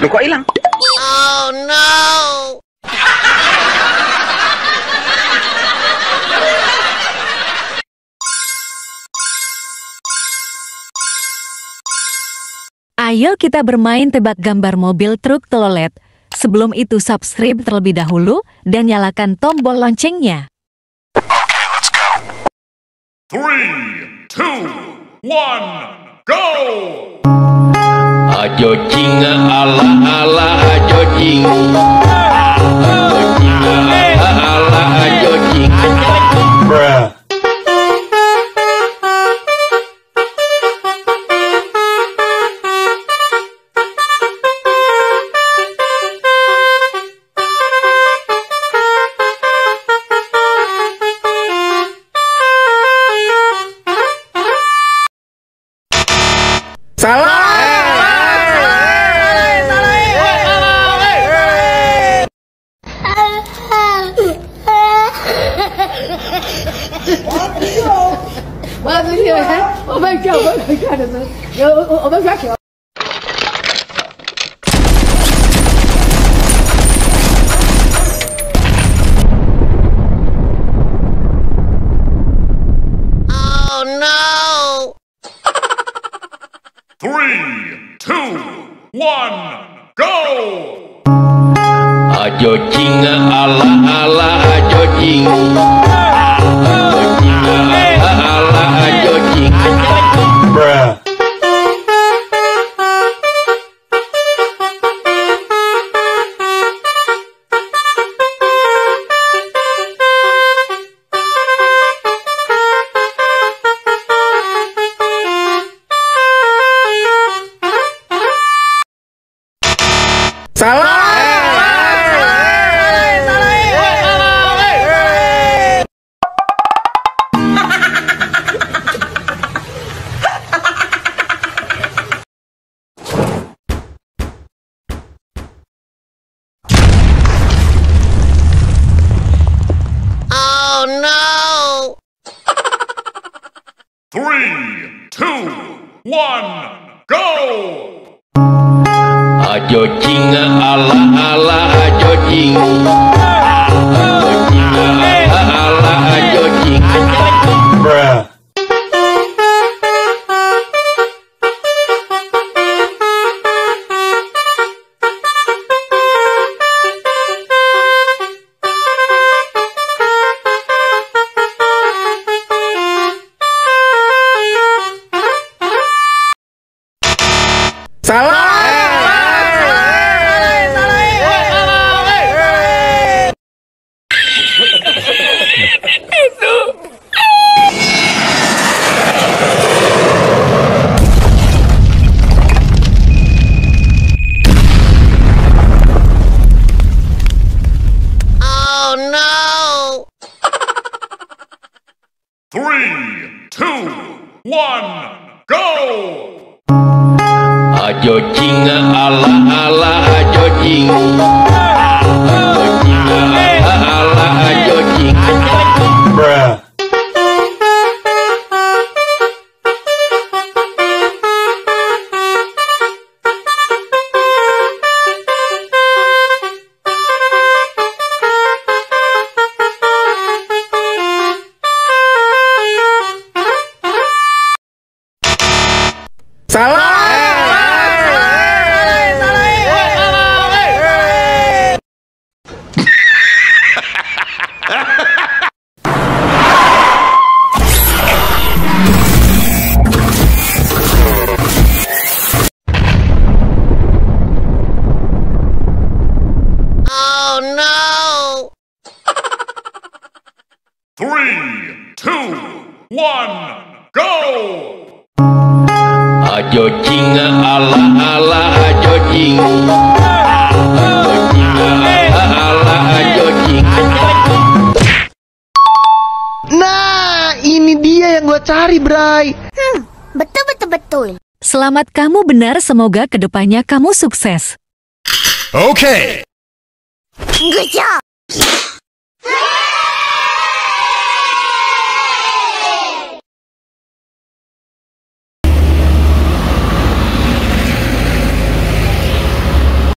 Lu kok hilang? Oh no. Ayo kita bermain tebak gambar mobil truk Telolet. Sebelum itu subscribe terlebih dahulu dan nyalakan tombol loncengnya. Okay, let's go. 3, 2, 1, go! Ajo cing ala ala ajo cing. Ajo cing ala ajo cing. Bruh. Salah. Oh no. 3, 2, 1, go! Ajo cing ala ala ajo cing. Ajo cing ala ajo cing. Bruh. Salah. Oh no. 3, 2, 1, go! Ajo cing ala ala ajo cing. Ajo cing ala ajo cing. Bruh. Salah. Oh no. 3, 2, 1, go! Ajo cing ala ala ajo cing. Ajo cing ala ajo cing. Bruh. Salah. Oh no. 3, 2, 1, go! Ajo cing ala ala ajo cing. Ajo cing ala ajo cing. Nah, ini dia yang gue cari, Bray. Betul. Selamat kamu benar, semoga kedepannya kamu sukses. Okay! Good job.